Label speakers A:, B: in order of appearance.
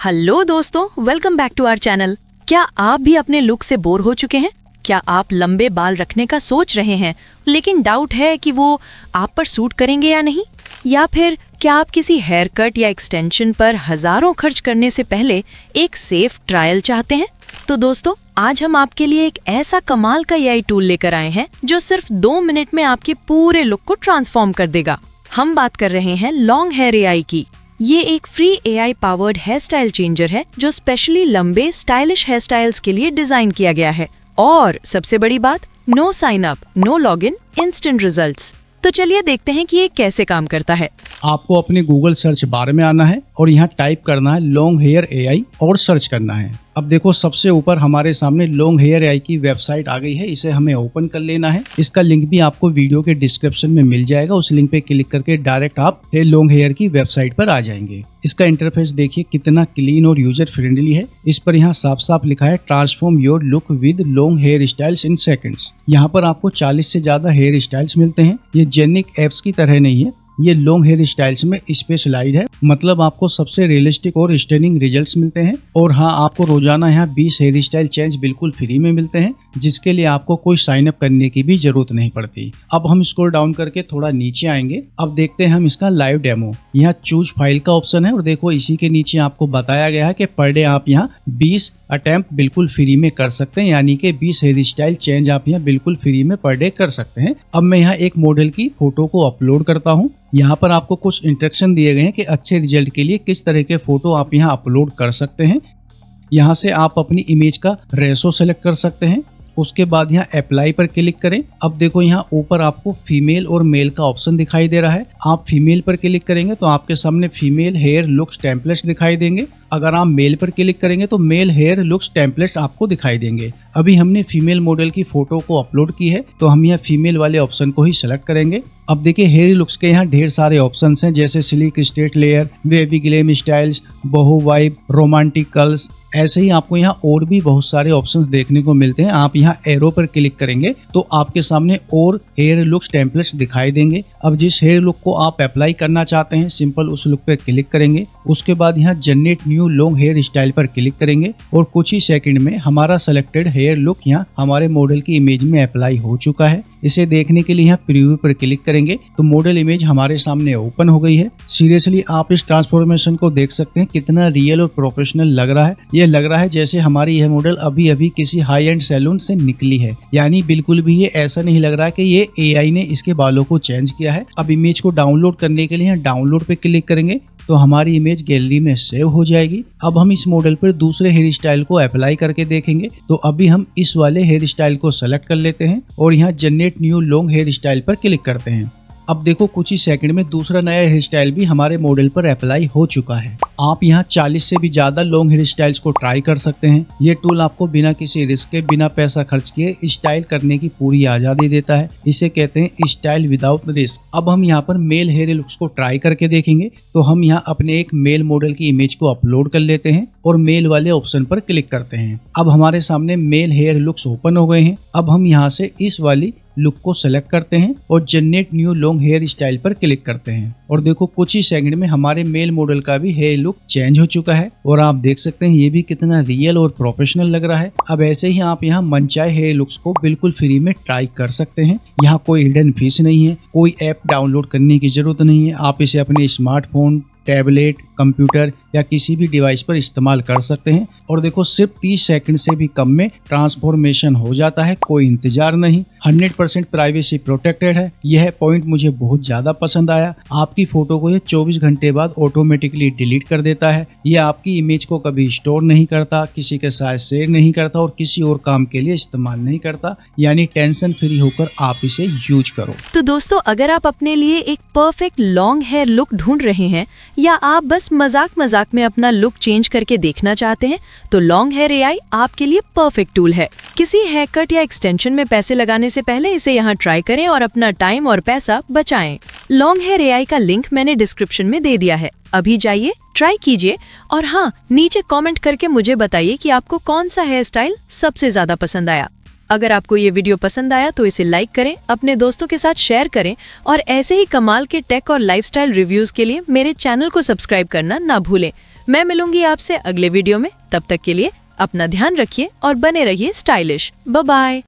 A: Hello दोस्तों, welcome back to our channel. क्या आप भी अपने लुक से बोर हो चुके हैं? क्या आप लंबे बाल रखने का सोच रहे हैं लेकिन डाउट है कि वो आप पर सूट करेंगे या नहीं? या फिर क्या आप किसी हेयर कट या एक्सटेंशन पर हजारों खर्च करने से पहले एक सेफ ट्रायल चाहते हैं? तो दोस्तों, आज हम आपके लिए एक ऐसा कमाल का एआई टूल लेकर आए हैं जो सिर्फ 2 मिनट में आपके पूरे लुक को ट्रांसफॉर्म कर देगा। हम बात कर रहे हैं लॉन्ग हेयर एआई की। ये एक free AI powered hair style changer है जो स्पेशली लंबे स्टाइलिश हेयर स्टाइल्स के लिए डिजाइन किया गया है। और सबसे बड़ी बात, no sign up, no login, instant results. तो चलिए देखते हैं कि ये कैसे काम करता है।
B: आपको अपने गूगल सर्च बार में आना है और यहाँ टाइप करना है लॉन्ग हेयर एआई और सर्च करना है। अब देखो, सबसे ऊपर हमारे सामने लॉन्ग हेयर एआई की वेबसाइट आ गई है। इसे हमें ओपन कर लेना है। इसका लिंक भी आपको वीडियो के डिस्क्रिप्शन में मिल जाएगा। उस लिंक पे क्लिक करके डायरेक्ट आप लॉन्ग हेयर की वेबसाइट पर आ जाएंगे। इसका इंटरफेस देखिए कितना क्लीन और यूजर फ्रेंडली है। इस पर यहाँ साफ साफ लिखा है transform your look with long hair styles in seconds. यहाँ पर आपको 40 से ज्यादा हेयर स्टाइल्स मिलते हैं। ये जेनिक एप्स की तरह नहीं है, ये लॉन्ग हेयर स्टाइल्स में स्पेशलाइज है। मतलब आपको सबसे रियलिस्टिक और स्टनिंग रिजल्ट्स मिलते हैं। और हाँ, आपको रोजाना यहाँ 20 हेयर स्टाइल चेंज बिल्कुल फ्री में मिलते हैं, जिसके लिए आपको कोई साइन अप करने की भी जरूरत नहीं पड़ती। अब हम स्क्रॉल डाउन करके थोड़ा नीचे आएंगे। अब देखते हैं हम इसका लाइव डेमो। यहाँ चूज फाइल का ऑप्शन है और देखो इसी के नीचे आपको बताया गया है कि पर डे आप यहाँ 20 अटेम्प्ट बिल्कुल फ्री में कर सकते हैं, यानी कि 20 हेयर स्टाइल चेंज आप यहाँ बिल्कुल फ्री में पर डे कर सकते हैं। अब मैं यहाँ एक मॉडल की फोटो को अपलोड करता हूँ। यहाँ पर आपको कुछ इंस्ट्रक्शन दिए गए हैं कि अच्छे रिजल्ट के लिए किस तरह के फोटो आप यहाँ अपलोड कर सकते हैं। यहाँ से आप अपनी इमेज का रेशो सेलेक्ट कर सकते हैं। उसके बाद यहाँ अप्लाई पर क्लिक करें। अब देखो यहाँ ऊपर आपको फीमेल और मेल का ऑप्शन दिखाई दे रहा है। आप फीमेल पर क्लिक करेंगे तो आपके सामने फीमेल हेयर लुक्स टेम्पलेट्स दिखाई देंगे। अगर आप मेल पर क्लिक करेंगे तो मेल हेयर लुक्स टेम्पलेट्स आपको दिखाई देंगे। अभी हमने फीमेल मॉडल की फोटो को अपलोड की है तो हम यहाँ फीमेल वाले ऑप्शन को ही सिलेक्ट करेंगे। अब देखिए हेयर लुक्स के यहाँ ढेर सारे ऑप्शंस हैं, जैसे silk straight layer, wavy glam styles, बोहो vibe, romantic curls. ऐसे ही आपको यहाँ और भी बहुत सारे ऑप्शंस देखने को मिलते हैं। आप यहाँ एरो पर क्लिक करेंगे तो आपके सामने और हेयर लुक्स टेम्पलेट्स दिखाई देंगे। अब जिस हेयर लुक को आप अप्लाई करना चाहते हैं, सिंपल उस लुक पर क्लिक करेंगे। उसके बाद यहाँ generate new long hair style पर क्लिक करेंगे और कुछ ही सेकंड में हमारा सेलेक्टेड हेयर लुक यहाँ हमारे मॉडल की इमेज में अप्लाई हो चुका है। इसे देखने के लिए यहाँ प्रीव्यू पर क्लिक करेंगे तो मॉडल इमेज हमारे सामने ओपन हो गई है। सीरियसली आप इस ट्रांसफॉर्मेशन को देख सकते हैं, कितना रियल और प्रोफेशनल लग रहा है। ये लग रहा है जैसे हमारी यह मॉडल अभी अभी किसी हाई एंड सैलून से निकली है। यानी बिल्कुल भी ये ऐसा नहीं लग रहा है कि ये एआई ने इसके बालों को चेंज किया है। अब इमेज को डाउनलोड करने के लिए यहाँ डाउनलोड पे क्लिक करेंगे तो हमारी इमेज गैलरी में सेव हो जाएगी। अब हम इस मॉडल पर दूसरे हेयर स्टाइल को अप्लाई करके देखेंगे। तो अभी हम इस वाले हेयर स्टाइल को सेलेक्ट कर लेते हैं और यहाँ generate new long hair style पर क्लिक करते हैं। अब देखो कुछ ही सेकंड में दूसरा नया हेयर स्टाइल भी हमारे मॉडल पर अप्लाई हो चुका है। आप यहाँ 40 से भी ज्यादा लॉन्ग हेयर स्टाइल्स को ट्राई कर सकते हैं। ये टूल आपको बिना किसी रिस्क के, बिना पैसा खर्च किए स्टाइल करने की पूरी आजादी देता है। इसे कहते हैं स्टाइल विदाउट रिस्क। अब हम यहाँ पर मेल हेयर लुक्स को ट्राई करके देखेंगे। तो हम यहाँ अपने एक मेल मॉडल की इमेज को अपलोड कर लेते हैं और मेल वाले ऑप्शन पर क्लिक करते हैं। अब हमारे सामने मेल हेयर लुक्स ओपन हो गए हैं। अब हम यहाँ से इस वाली लुक को सेलेक्ट करते हैं और generate new long hair style पर क्लिक करते हैं और देखो कुछ ही सेकंड में हमारे मेल मॉडल का भी हेयर लुक चेंज हो चुका है। और आप देख सकते हैं ये भी कितना रियल और प्रोफेशनल लग रहा है। अब ऐसे ही आप यहाँ मनचाहे हेयर लुक्स को बिल्कुल फ्री में ट्राई कर सकते हैं। यहाँ कोई हिडन फीस नहीं है, कोई ऐप डाउनलोड करने की जरूरत नहीं है। आप इसे अपने स्मार्टफोन, टैबलेट, कंप्यूटर या किसी भी डिवाइस पर इस्तेमाल कर सकते हैं। और देखो सिर्फ 30 सेकंड से भी कम में ट्रांसफॉर्मेशन हो जाता है, कोई इंतजार नहीं। 100% प्राइवेसी प्रोटेक्टेड है। यह पॉइंट मुझे बहुत ज्यादा पसंद आया। आपकी फोटो को ये 24 घंटे बाद ऑटोमेटिकली डिलीट कर देता है। यह आपकी इमेज को कभी स्टोर नहीं करता, किसी के साथ शेयर नहीं करता और किसी और काम के लिए इस्तेमाल नहीं करता। यानी टेंशन फ्री होकर आप इसे यूज करो।
A: तो दोस्तों, अगर आप अपने लिए एक परफेक्ट लॉन्ग हेयर लुक ढूंढ रहे हैं या आप बस मजाक में अपना लुक चेंज करके देखना चाहते हैं तो लॉन्ग हेयर एआई आपके लिए परफेक्ट टूल है। किसी हेयर कट या एक्सटेंशन में पैसे लगाने से पहले इसे यहाँ ट्राई करें और अपना टाइम और पैसा बचाएं। लॉन्ग हेयर एआई का लिंक मैंने डिस्क्रिप्शन में दे दिया है। अभी जाइए, ट्राई कीजिए और हाँ, नीचे कमेंट करके मुझे बताइए कि आपको कौन सा हेयर स्टाइल सबसे ज्यादा पसंद आया। अगर आपको ये वीडियो पसंद आया तो इसे लाइक करें, अपने दोस्तों के साथ शेयर करें और ऐसे ही कमाल के टेक और लाइफस्टाइल रिव्यूज के लिए मेरे चैनल को सब्सक्राइब करना ना भूलें। मैं मिलूंगी आपसे अगले वीडियो में। तब तक के लिए अपना ध्यान रखिए और बने रहिए स्टाइलिश। Bye bye.